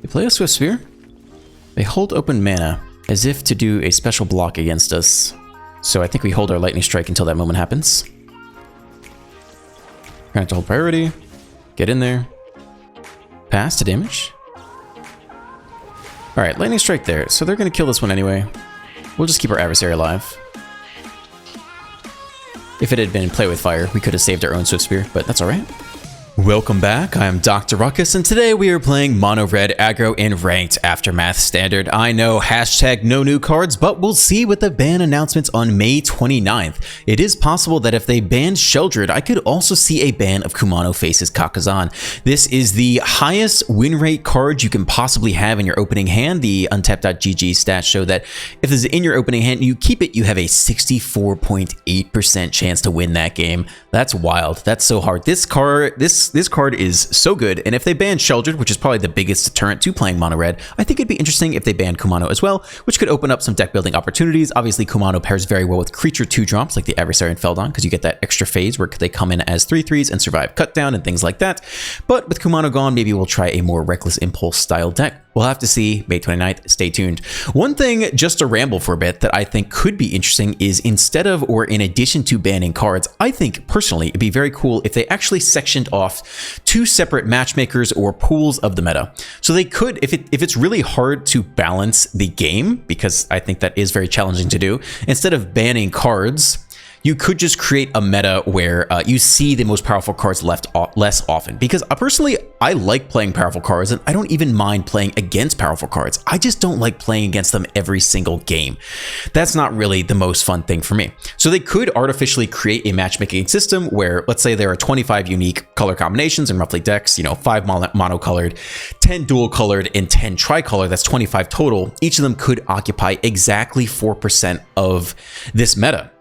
They play a Swift Spear. They hold open mana as if to do a special block against us. So I think we hold our Lightning Strike until that moment happens. Trying to hold priority. Get in there. Pass to damage. Alright, Lightning Strike there. So they're going to kill this one anyway. We'll just keep our adversary alive. If it had been Play with Fire, we could have saved our own Swift Spear, but that's alright. Welcome back, I'm Dr. Ruckus, and today we are playing Mono Red Aggro in Ranked Aftermath Standard. I know, hashtag no new cards, but we'll see with the ban announcements on May 29th. It is possible that if they ban Sheldred, I could also see a ban of Kumano Faces Kakazan. This is the highest win rate card you can possibly have in your opening hand. The Untap.gg stats show that if this is in your opening hand and you keep it, you have a 64.8% chance to win that game. That's wild. That's so hard. This card is so good, and if they ban Sheldred, which is probably the biggest deterrent to playing Mono Red, I think it'd be interesting if they banned Kumano as well, which could open up some deck building opportunities. Obviously, Kumano pairs very well with creature 2-drops like the Adversary and Feldon, because you get that extra phase where they come in as 3/3s and survive cut down and things like that. But with Kumano gone, maybe we'll try a more Reckless Impulse style deck. We'll have to see. May 29th, stay tuned. One thing, just to ramble for a bit, that I think could be interesting is instead of or in addition to banning cards, I think personally it'd be very cool if they actually sectioned off 2 separate matchmakers or pools of the meta. So they could, if it's really hard to balance the game, because I think that is very challenging to do, instead of banning cards, you could just create a meta where you see the most powerful cards less often. Because personally, I like playing powerful cards, and I don't even mind playing against powerful cards. I just don't like playing against them every single game. That's not really the most fun thing for me. So they could artificially create a matchmaking system where, let's say there are 25 unique color combinations in roughly decks, 5 monocolored, 10 dual colored, and 10 tricolor. That's 25 total. Each of them could occupy exactly 4% of this meta.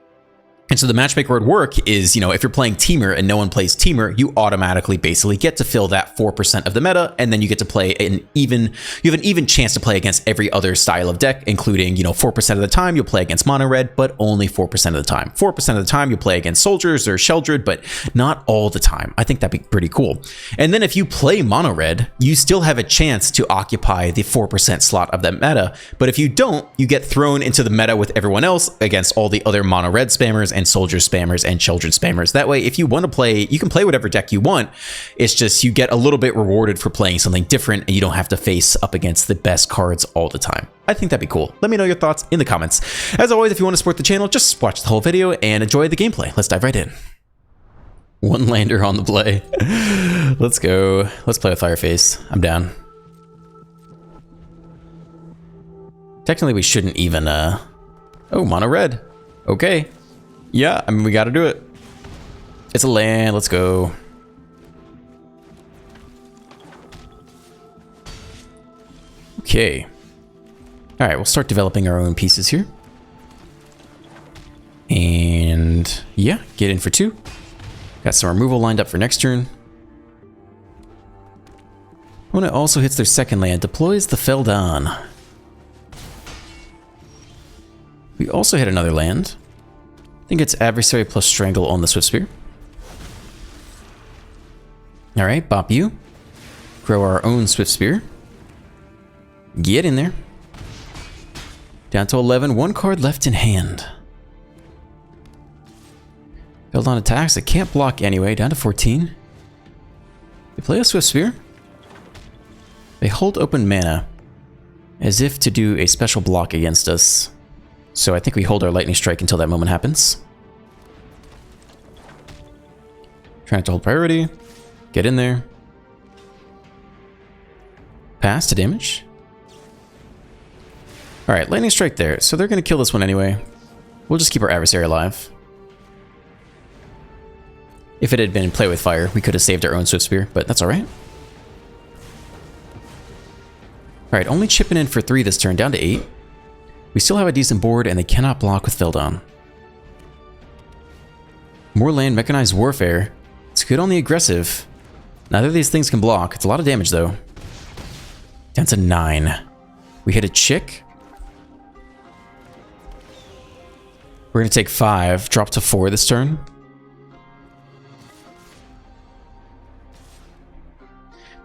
And so the matchmaker would work is, if you're playing Teamer and no one plays Teamer, you automatically basically get to fill that 4% of the meta, and then you get to play you have an even chance to play against every other style of deck, including, 4% of the time you'll play against Mono Red, but only 4% of the time. 4% of the time you'll play against Soldiers or Sheldred, but not all the time. I think that'd be pretty cool. And then if you play Mono Red, you still have a chance to occupy the 4% slot of that meta, but if you don't, you get thrown into the meta with everyone else against all the other Mono Red spammers and Soldier spammers and Sheldred spammers. That way, if you want to play, you can play whatever deck you want. It's just you get a little bit rewarded for playing something different, and you don't have to face up against the best cards all the time. I think that'd be cool. Let me know your thoughts in the comments. As always, if you want to support the channel, just watch the whole video and enjoy the gameplay. Let's dive right in. One lander on the play. Let's go. Let's play with Fireface. I'm down. Technically, we shouldn't even, oh, Mono Red. Okay. Yeah, I mean, we gotta do it. It's a land, let's go. Okay. Alright, we'll start developing our own pieces here. And yeah, get in for 2. Got some removal lined up for next turn. Opponent also hits their second land, deploys the Feldon. We also hit another land. I think it's Adversary plus Strangle on the Swift Spear. Alright, bop you. Grow our own Swift Spear. Get in there. Down to 11, 1 card left in hand. Feldon attacks, it can't block anyway, down to 14. They play a Swift Spear. They hold open mana as if to do a special block against us. So I think we hold our Lightning Strike until that moment happens. Trying to hold priority. Get in there. Pass to damage. Alright, Lightning Strike there. So they're going to kill this one anyway. We'll just keep our adversary alive. If it had been Play with Fire, we could have saved our own Swift Spear, but that's alright. Alright, only chipping in for 3 this turn, down to 8. We still have a decent board, and they cannot block with Feldon. More land, Mechanized Warfare. It's good on the aggressive. Neither of these things can block. It's a lot of damage, though. Down to 9. We hit a Chick. We're going to take 5, drop to 4 this turn.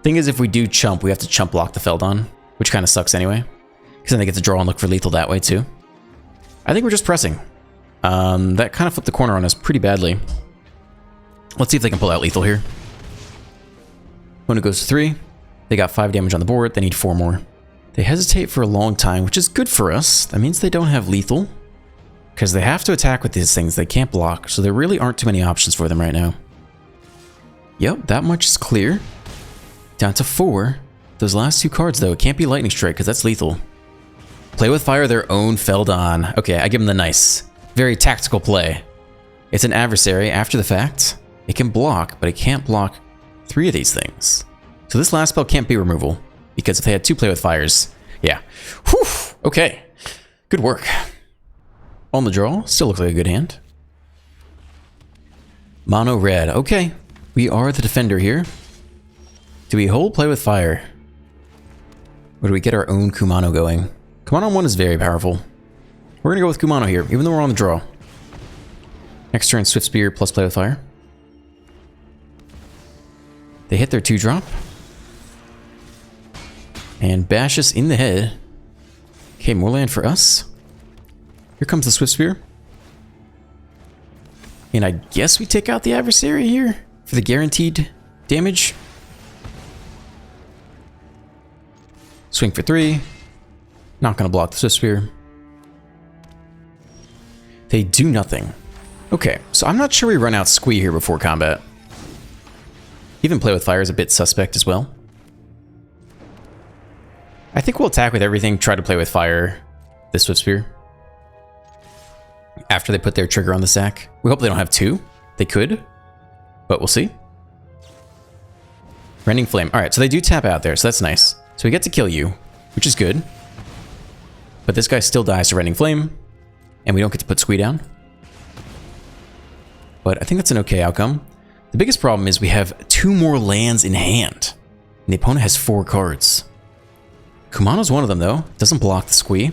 Thing is, if we do chump, we have to chump block the Feldon, which kind of sucks anyway. Because then they get to draw and look for lethal that way too. I think we're just pressing. That kind of flipped the corner on us pretty badly. Let's see if they can pull out lethal here. Opponent goes to 3. They got 5 damage on the board. They need 4 more. They hesitate for a long time, which is good for us. That means they don't have lethal. Because they have to attack with these things. They can't block. So there really aren't too many options for them right now. Yep, that much is clear. Down to 4. Those last 2 cards, though, it can't be Lightning Strike because that's lethal. Play with fire their own Feldon. Okay, I give them the nice. Very tactical play. It's an adversary after the fact. It can block, but it can't block 3 of these things. So this last spell can't be removal. Because if they had 2 play with fires, yeah. Whew, okay. Good work. On the draw, still looks like a good hand. Mono red, okay. We are the defender here. Do we hold play with fire? Or do we get our own Kumano going? Kumano on 1 is very powerful. We're gonna go with Kumano here, even though we're on the draw. Next turn, Swift Spear plus play with fire. They hit their 2-drop. And bash us in the head. Okay, more land for us. Here comes the Swift Spear. And I guess we take out the adversary here for the guaranteed damage. Swing for 3. Not going to block the Swift Spear. They do nothing. Okay, so I'm not sure we run out Squee here before combat. Even play with fire is a bit suspect as well. I think we'll attack with everything, try to play with fire this Swift Spear. After they put their trigger on the sack. We hope they don't have 2. They could, but we'll see. Rending Flame. Alright, so they do tap out there, so that's nice. So we get to kill you, which is good. But this guy still dies to Rending Flame, and we don't get to put Squee down. But I think that's an okay outcome. The biggest problem is we have 2 more lands in hand, and the opponent has 4 cards. Kumano's one of them, though. Doesn't block the Squee.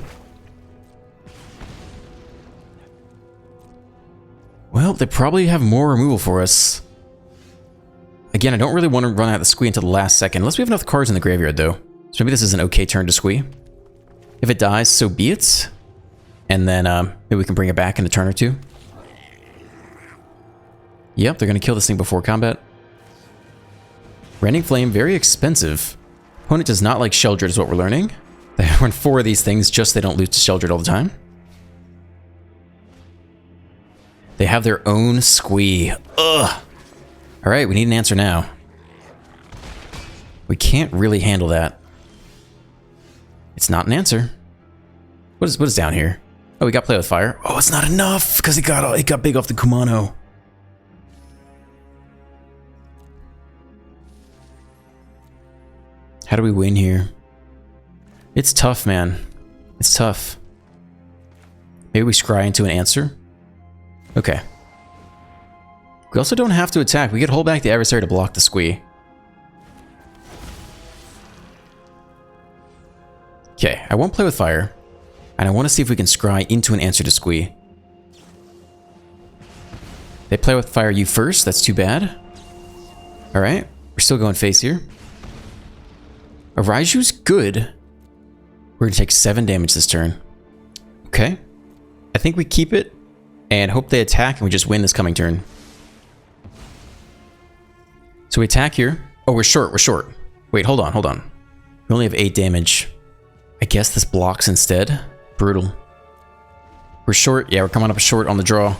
Well, they probably have more removal for us. Again, I don't really want to run out the Squee until the last second, unless we have enough cards in the graveyard, though. So maybe this is an okay turn to Squee. If it dies, so be it. And then maybe we can bring it back in a turn or 2. Yep, they're going to kill this thing before combat. Rending Flame, very expensive. Opponent does not like Sheldred is what we're learning. They run 4 of these things just so they don't lose to Sheldred all the time. They have their own Squee. Ugh. Alright, we need an answer now. We can't really handle that. It's not an answer. What is down here? Oh, we got play with fire. Oh, it's not enough because it got big off the Kumano. How do we win here? It's tough, man. It's tough. Maybe we scry into an answer? Okay. We also don't have to attack. We could hold back the adversary to block the Squee. Okay, I won't play with fire. And I want to see if we can scry into an answer to Squee. They play with fire you first. That's too bad. Alright, we're still going face here. A Raiju's good. We're going to take 7 damage this turn. Okay. I think we keep it and hope they attack and we just win this coming turn. So we attack here. Oh, we're short. Wait, hold on. We only have 8 damage. I guess this blocks instead. Brutal. We're short. Yeah, we're coming up short on the draw.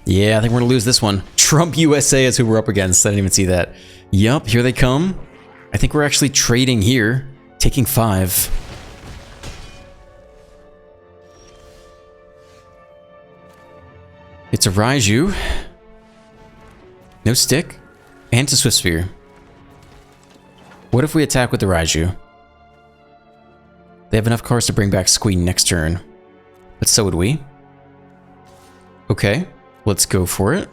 Yeah, I think we're going to lose this one. Trump USA is who we're up against. I didn't even see that. Yup, here they come. I think we're actually trading here. Taking 5. It's a Raiju. No stick. And a Swift Spear. What if we attack with the Raiju? They have enough cards to bring back Squee next turn. But so would we. Okay, let's go for it.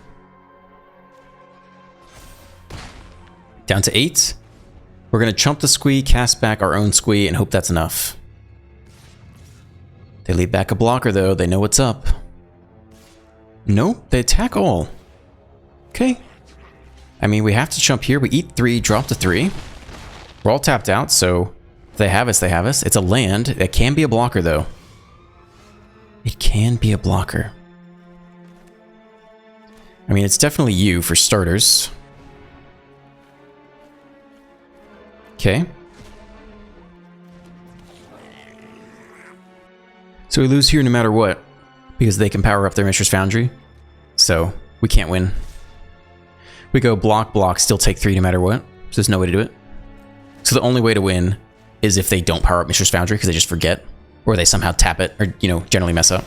Down to 8. We're going to chump the Squee, cast back our own Squee, and hope that's enough. They leave back a blocker, though. They know what's up. Nope, they attack all. Okay. I mean, we have to jump here. We eat 3, drop to 3. We're all tapped out, so if they have us, they have us. It's a land. It can be a blocker, though. It can be a blocker. I mean, it's definitely you for starters. Okay. So we lose here no matter what, because they can power up their Mishra's Foundry. So we can't win. We go block, block, still take 3 no matter what. So there's no way to do it. So the only way to win is if they don't power up Mishra's Foundry because they just forget, or they somehow tap it, or, you know, generally mess up.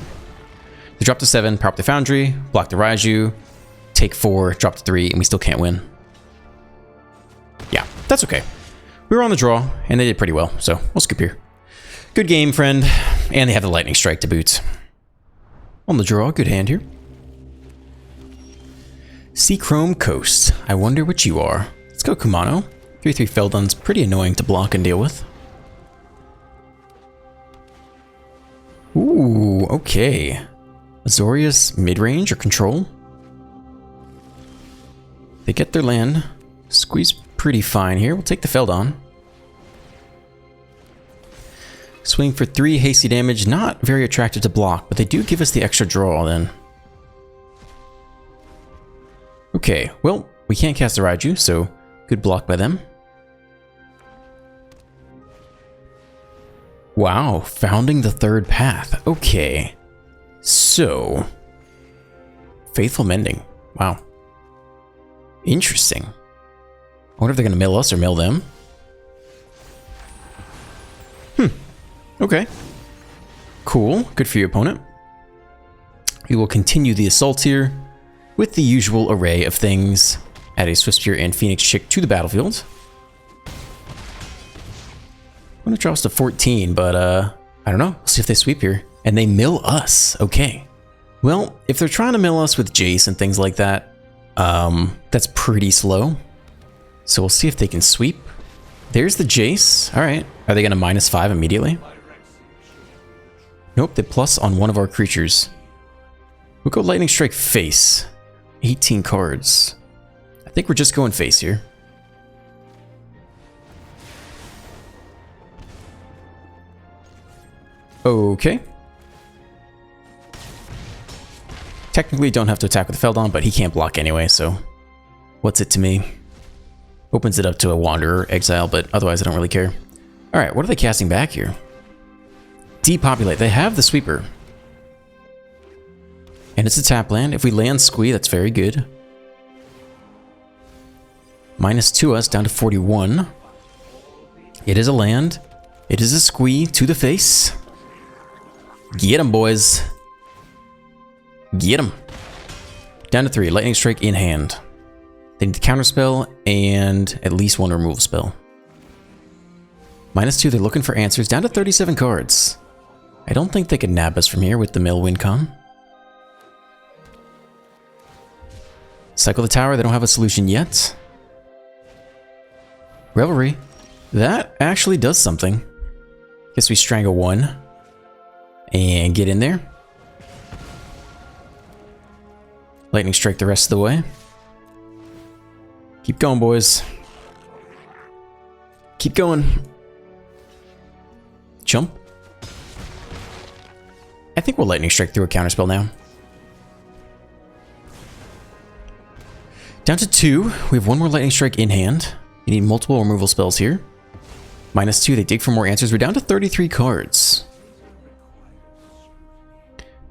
They drop to 7, power up the Foundry, block the Raiju, take 4, drop to 3, and we still can't win. Yeah, that's okay. We were on the draw, and they did pretty well, so we'll skip here. Good game, friend. And they have the Lightning Strike to boot. On the draw, good hand here. Seachrome Coast. I wonder what you are. Let's go Kumano. 3/3 Feldon's pretty annoying to block and deal with. Ooh, okay. Azorius mid-range or control? They get their land. Squeeze pretty fine here. We'll take the Feldon. Swing for 3 hasty damage. Not very attractive to block, but they do give us the extra draw then. Okay, well, we can't cast the Raiju, so good block by them. Wow, founding the third path. Okay. So, Faithful Mending. Wow. Interesting. I wonder if they're going to mill us or mill them. Okay. Cool. Good for your opponent. We will continue the assault here with the usual array of things. Add a Swiftspear and Phoenix Chick to the battlefield. I'm going to draw us to 14, but I don't know. We'll see if they sweep here. And they mill us. Okay. Well, if they're trying to mill us with Jace and things like that, that's pretty slow. So we'll see if they can sweep. There's the Jace. All right. Are they going to -5 immediately? Nope, they plus on one of our creatures. We'll go Lightning Strike face. 18 cards. I think we're just going face here. Okay. Technically don't have to attack with Feldon, but he can't block anyway, so what's it to me? Opens it up to a Wanderer, Exile, but otherwise I don't really care. Alright, what are they casting back here? Depopulate. They have the Sweeper. And it's a tap land. If we land Squee, that's very good. -2 us, down to 41. It is a land. It is a Squee to the face. Get him, boys. Get him. Down to 3. Lightning Strike in hand. They need the counterspell and at least 1 removal spell. -2, they're looking for answers. Down to 37 cards. I don't think they could nab us from here with the mill win con. Cycle the tower, they don't have a solution yet. Revelry. That actually does something. Guess we strangle 1. And get in there. Lightning Strike the rest of the way. Keep going, boys. Keep going. Jump. I think we'll Lightning Strike through a counterspell now. Down to 2. We have 1 more Lightning Strike in hand. You need multiple removal spells here. -2, they dig for more answers. We're down to 33 cards.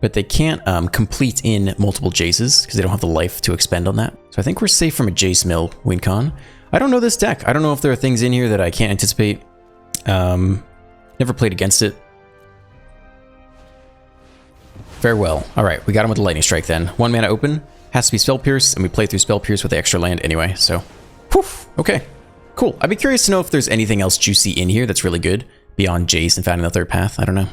But they can't complete in multiple Jaces because they don't have the life to expend on that. So I think we're safe from a Jace mill win con. I don't know this deck. I don't know if there are things in here that I can't anticipate. Never played against it. Very well. All right, we got him with the Lightning Strike then. 1 mana open. Has to be Spell Pierce, and we play through Spell Pierce with the extra land anyway, so... Poof! Okay. Cool. I'd be curious to know if there's anything else juicy in here that's really good beyond Jace and founding the third path. I don't know.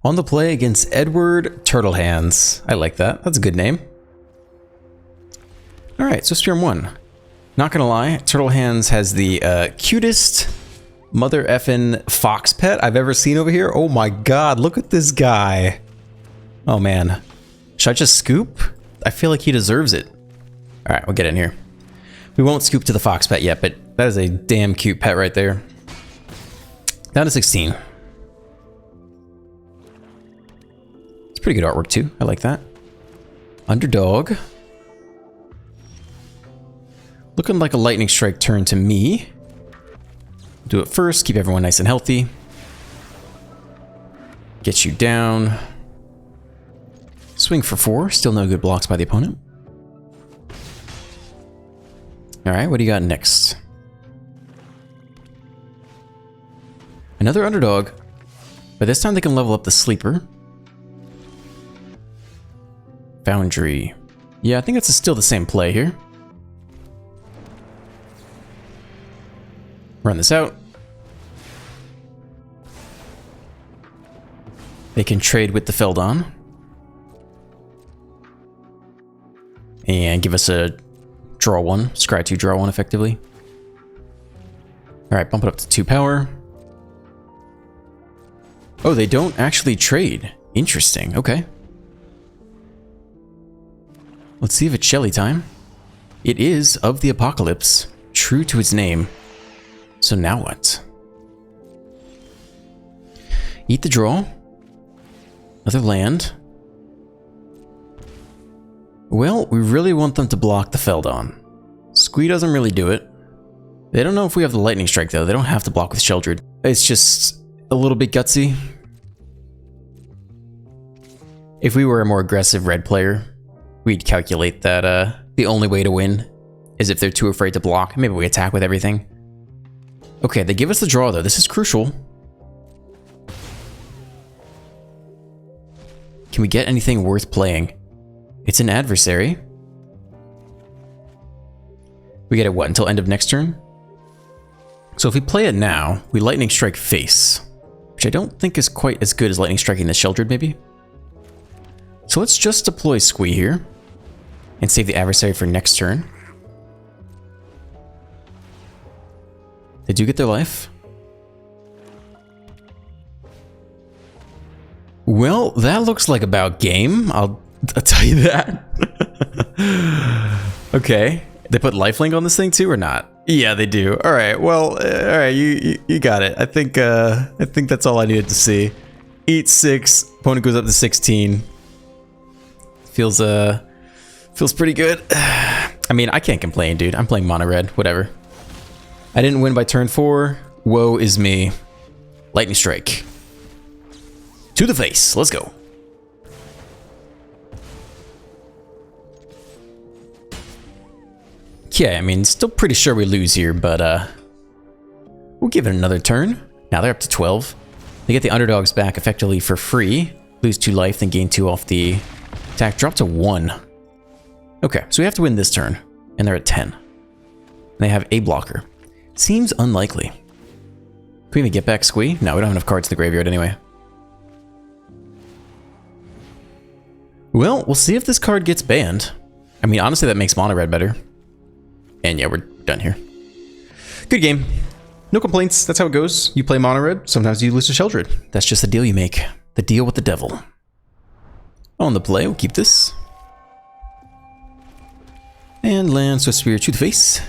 On the play against Edward Turtlehands. I like that. That's a good name. Alright, so Spearm 1. Not gonna lie, Turtlehands has the cutest mother effin' fox pet I've ever seen over here. Oh my god, look at this guy. Oh man. Should I just scoop? I feel like he deserves it. Alright, we'll get in here. We won't scoop to the fox pet yet, but that is a damn cute pet right there. Down to 16. It's pretty good artwork too. I like that. Underdog. Looking like a lightning strike turn to me. Do it first, keep everyone nice and healthy. Get you down. Swing for 4, still no good blocks by the opponent. Alright, what do you got next? Another underdog. But this time they can level up the sleeper. Foundry. Yeah, I think that's still the same play here. Run this out. They can trade with the Feldon. And give us a draw 1. Scry 2, draw 1 effectively. Alright, bump it up to 2 power. Oh, they don't actually trade. Interesting, okay. Let's see if it's Shelly time. It is of the Apocalypse, true to its name. So now what? Eat the draw. Another land. Well, we really want them to block the Feldon. Squee doesn't really do it. They don't know if we have the Lightning Strike though. They don't have to block with Sheldred. It's just a little bit gutsy. If we were a more aggressive red player, we'd calculate that the only way to win is if they're too afraid to block. Maybe we attack with everything. Okay, they give us the draw though. This is crucial. Can we get anything worth playing? It's an adversary. We get it what, until end of next turn? So if we play it now, we Lightning Strike face, which I don't think is quite as good as Lightning Striking the Sheldred maybe. So let's just deploy Squee here and save the adversary for next turn. They do get their life. Well, that looks like about game. I'll tell you that. Okay. They put lifelink on this thing too or not? Yeah, they do. All right. Well, all right. You got it. I think that's all I needed to see. Eat 6. Opponent goes up to 16. Feels pretty good. I mean, I can't complain, dude. I'm playing mono red. Whatever. I didn't win by turn 4. Woe is me. Lightning Strike. To the face. Let's go. Yeah, I mean, still pretty sure we lose here, but we'll give it another turn. Now they're up to 12. They get the underdogs back effectively for free. Lose 2 life, then gain 2 off the attack. Drop to 1. Okay, so we have to win this turn, and they're at 10. They have a blocker. Seems unlikely. Can we even get back Squee? No, we don't have enough cards in the graveyard anyway. Well, we'll see if this card gets banned. I mean, honestly, that makes mono red better. And yeah, we're done here. Good game. No complaints. That's how it goes. You play mono red. Sometimes you lose to Sheldred. That's just the deal you make. The deal with the devil. On the play, we'll keep this. And land Swift Spear to the face.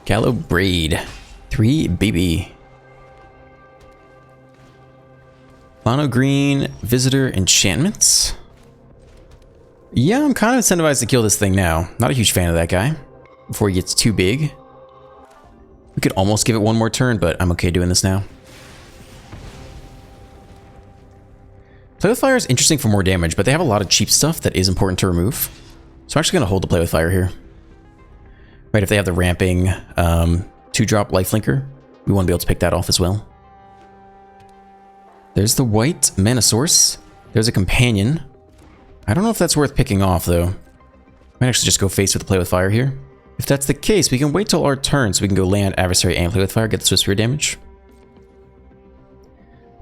Callow Braid. 3 baby. Mono green, visitor, enchantments. Yeah, I'm kind of incentivized to kill this thing now. Not a huge fan of that guy. Before he gets too big. We could almost give it one more turn, but I'm okay doing this now. Play with Fire is interesting for more damage, but they have a lot of cheap stuff that is important to remove. So I'm actually going to hold the Play with Fire here. Right, if they have the ramping 2-drop lifelinker, we want to be able to pick that off as well. There's the white mana source. There's a companion. I don't know if that's worth picking off, though. Might actually just go face with the Play with Fire here. If that's the case, we can wait till our turn so we can go land, adversary, and Play with Fire, get the Swift Spear damage.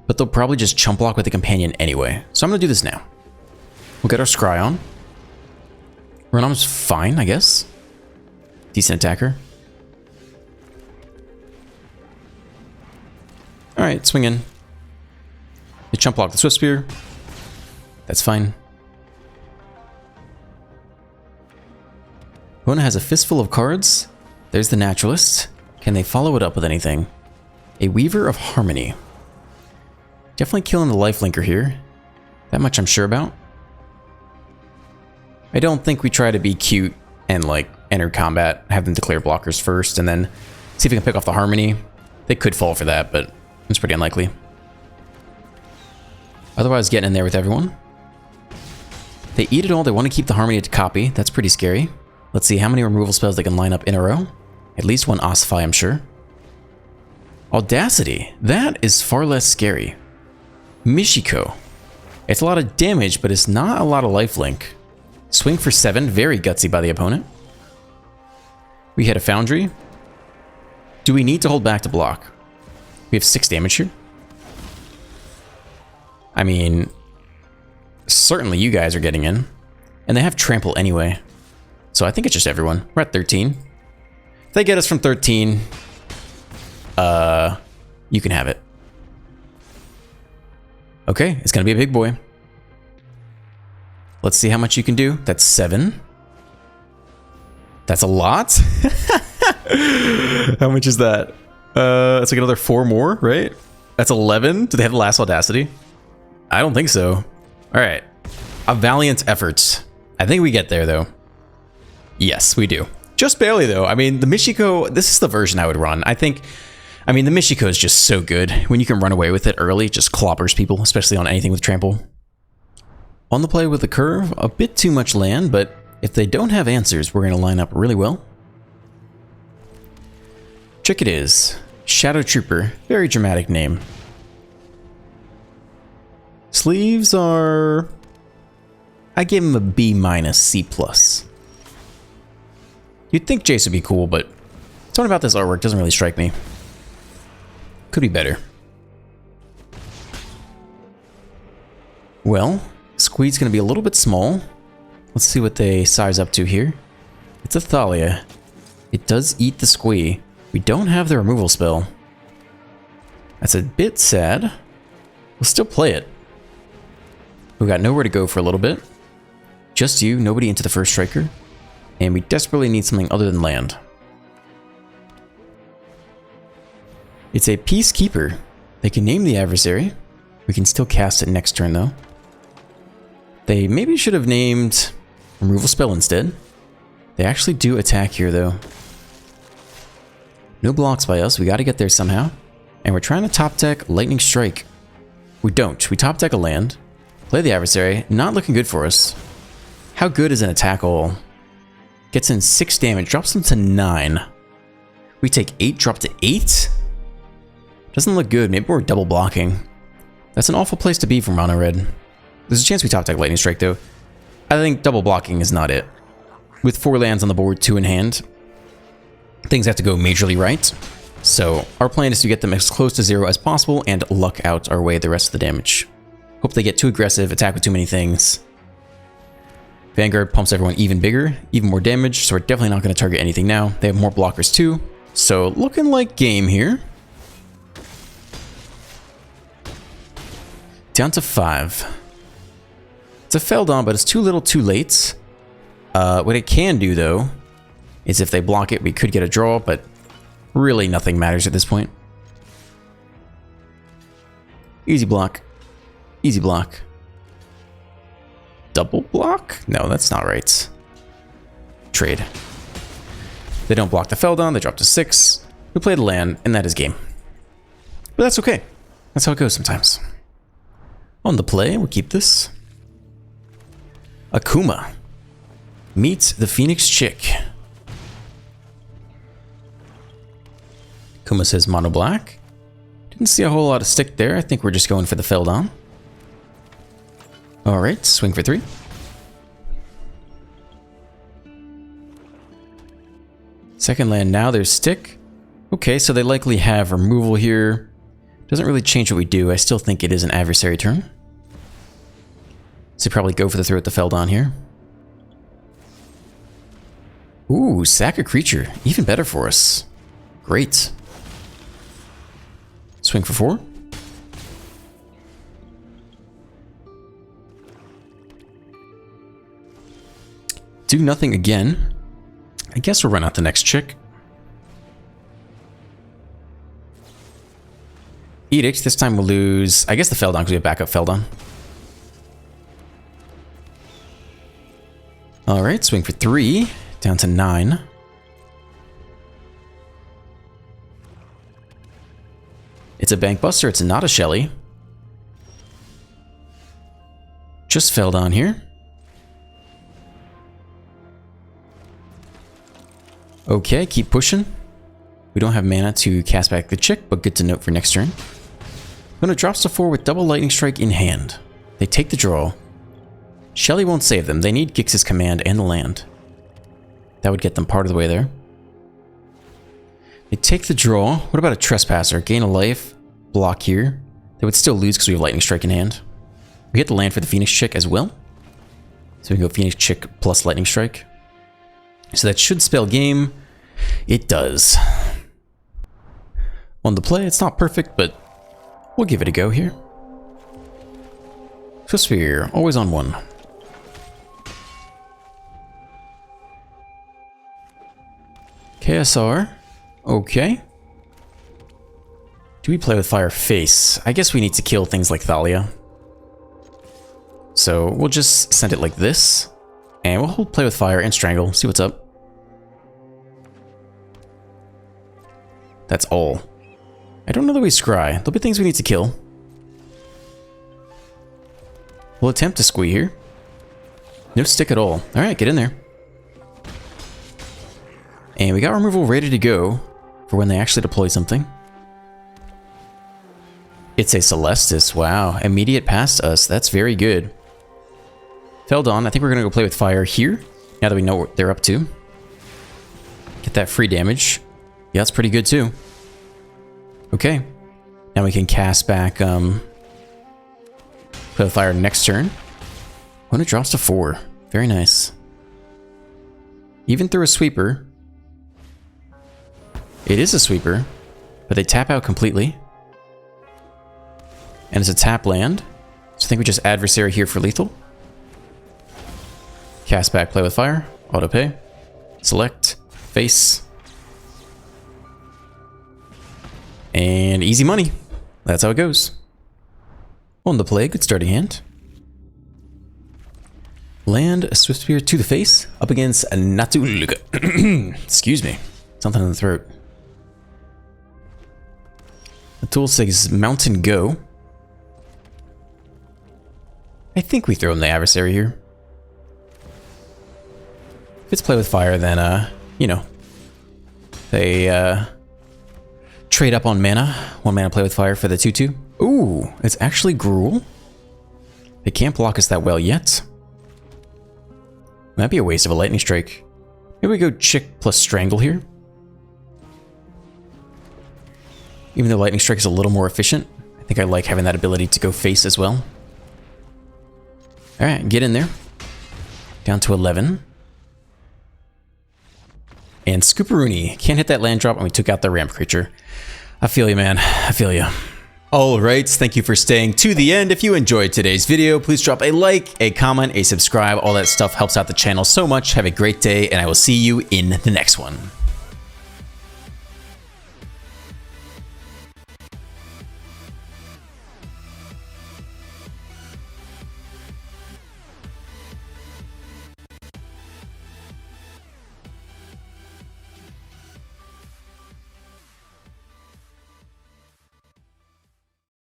But they'll probably just chump block with the companion anyway. So I'm going to do this now. We'll get our Scry on. Renam's fine, I guess. Decent attacker. Alright, swing in. You chump block the Swift Spear. That's fine. Opponent has a fistful of cards. There's the Naturalist. Can they follow it up with anything? A Weaver of Harmony. Definitely killing the lifelinker here. That much I'm sure about. I don't think we try to be cute and like enter combat, have them declare blockers first, and then see if we can pick off the Harmony. They could fall for that, but it's pretty unlikely. Otherwise, getting in there with everyone. They eat it all. They want to keep the Harmony to copy. That's pretty scary. Let's see how many removal spells they can line up in a row. At least one Ossify, I'm sure. Audacity. That is far less scary. Michiko. It's a lot of damage, but it's not a lot of lifelink. Swing for 7. Very gutsy by the opponent. We hit a Foundry. Do we need to hold back to block? We have 6 damage here. I mean, certainly you guys are getting in. And they have Trample anyway. So I think it's just everyone. We're at 13. If they get us from 13, you can have it. Okay, it's gonna be a big boy. Let's see how much you can do. That's 7. That's a lot. How much is that? It's like another 4 more, right? That's 11. Do they have the last Audacity? I don't think so. All right. A valiant effort. I think we get there, though. Yes, we do. Just barely, though. I mean, the Michiko, this is the version I would run. I mean, the Michiko is just so good. When you can run away with it early, it just clobbers people, especially on anything with trample. On the play with the curve, a bit too much land, but if they don't have answers, we're going to line up really well. Trick it is. Shadow Trooper. Very dramatic name. Sleeves are... I gave him a B-, C+. You'd think Jace would be cool, but something about this artwork doesn't really strike me. Could be better. Well, Squeed's going to be a little bit small. Let's see what they size up to here. It's a Thalia. It does eat the Squee. We don't have the removal spell. That's a bit sad. We'll still play it. We've got nowhere to go for a little bit. Just you, nobody into the first striker. And we desperately need something other than land. It's a Peacekeeper. They can name the adversary. We can still cast it next turn, though. They maybe should have named removal spell instead. They actually do attack here, though. No blocks by us. We got to get there somehow. And we're trying to top deck Lightning Strike. We don't. We top deck a land. Play the adversary. Not looking good for us. How good is an attack all? Gets in 6 damage. Drops them to 9. We take 8. Drop to 8? Doesn't look good. Maybe we're double blocking. That's an awful place to be for mono red. There's a chance we top deck Lightning Strike, though. I think double blocking is not it. With 4 lands on the board, 2 in hand, things have to go majorly right. So our plan is to get them as close to 0 as possible and luck out our way the rest of the damage. Hope they get too aggressive, attack with too many things. Vanguard pumps everyone even bigger, even more damage, so we're definitely not going to target anything now. They have more blockers too. So looking like game here. Down to 5. It's a Feldon, but it's too little too late. What it can do, though, is if they block it, we could get a draw, but really nothing matters at this point. Easy block. Easy block. Double block? No, that's not right. Trade. They don't block the Feldon, they drop to 6. We play the land, and that is game. But that's okay. That's how it goes sometimes. On the play, we'll keep this. Akuma. Meet the Phoenix Chick. Akuma says mono black. Didn't see a whole lot of stick there. I think we're just going for the Feldon. Alright, swing for 3. Second land now, there's stick. Okay, so they likely have removal here. Doesn't really change what we do. I still think it is an adversary turn. So probably go for the throw at the Feldon here. Ooh, sack a creature. Even better for us. Great. Swing for 4. Do nothing again. I guess we'll run out the next chick. Edict. This time we'll lose, I guess, the Feldon because we have backup Feldon. All right, swing for 3, down to 9. It's a Bank Buster, it's not a Shelly. Just Feldon here. Okay, keep pushing. We don't have mana to cast back the Chick, but good to note for next turn. When it drops to 4 with double Lightning Strike in hand, they take the draw. Shelly won't save them. They need Gix's command and the land. That would get them part of the way there. They take the draw. What about a Trespasser? Gain a life, block here. They would still lose because we have Lightning Strike in hand. We hit the land for the Phoenix Chick as well. So we can go Phoenix Chick plus Lightning Strike. So that should spell game. It does. On the play, it's not perfect, but we'll give it a go here. Sphere, always on 1. KSR. Okay. Do we play with fire face? I guess we need to kill things like Thalia. So we'll just send it like this. And we'll hold play with fire and strangle. See what's up. That's all. I don't know that we scry. There'll be things we need to kill. We'll attempt to squee here. No stick at all. Alright, get in there. And we got removal ready to go for when they actually deploy something. It's a Celestis. Wow. Immediate past us. That's very good. Feldon, I think we're going to go play with fire here. Now that we know what they're up to. Get that free damage. Yeah, that's pretty good too. Okay. Now we can cast back play with fire next turn. When it drops to 4. Very nice. Even through a sweeper. It is a sweeper, but they tap out completely. And it's a tap land. So I think we just adversary here for lethal. Cast back, play with fire, auto pay, select, face. And easy money. That's how it goes. On the play, good starting hand. Land a Swift Spear to the face, up against a Natulga. Excuse me, something in the throat. The tool says Mountain Go. I think we throw in the adversary here. If it's play with fire, then, you know, they, trade up on mana. 1 mana play with fire for the 2/2. Ooh, it's actually Gruul. They can't block us that well yet. Might be a waste of a Lightning Strike. Maybe we go Chick plus Strangle here. Even though Lightning Strike is a little more efficient, I think I like having that ability to go face as well. Alright, get in there. Down to 11. And Scooperoony. Can't hit that land drop, and we took out the ramp creature. I feel you, man. I feel you. Alright, thank you for staying to the end. If you enjoyed today's video, please drop a like, a comment, a subscribe. All that stuff helps out the channel so much. Have a great day, and I will see you in the next one.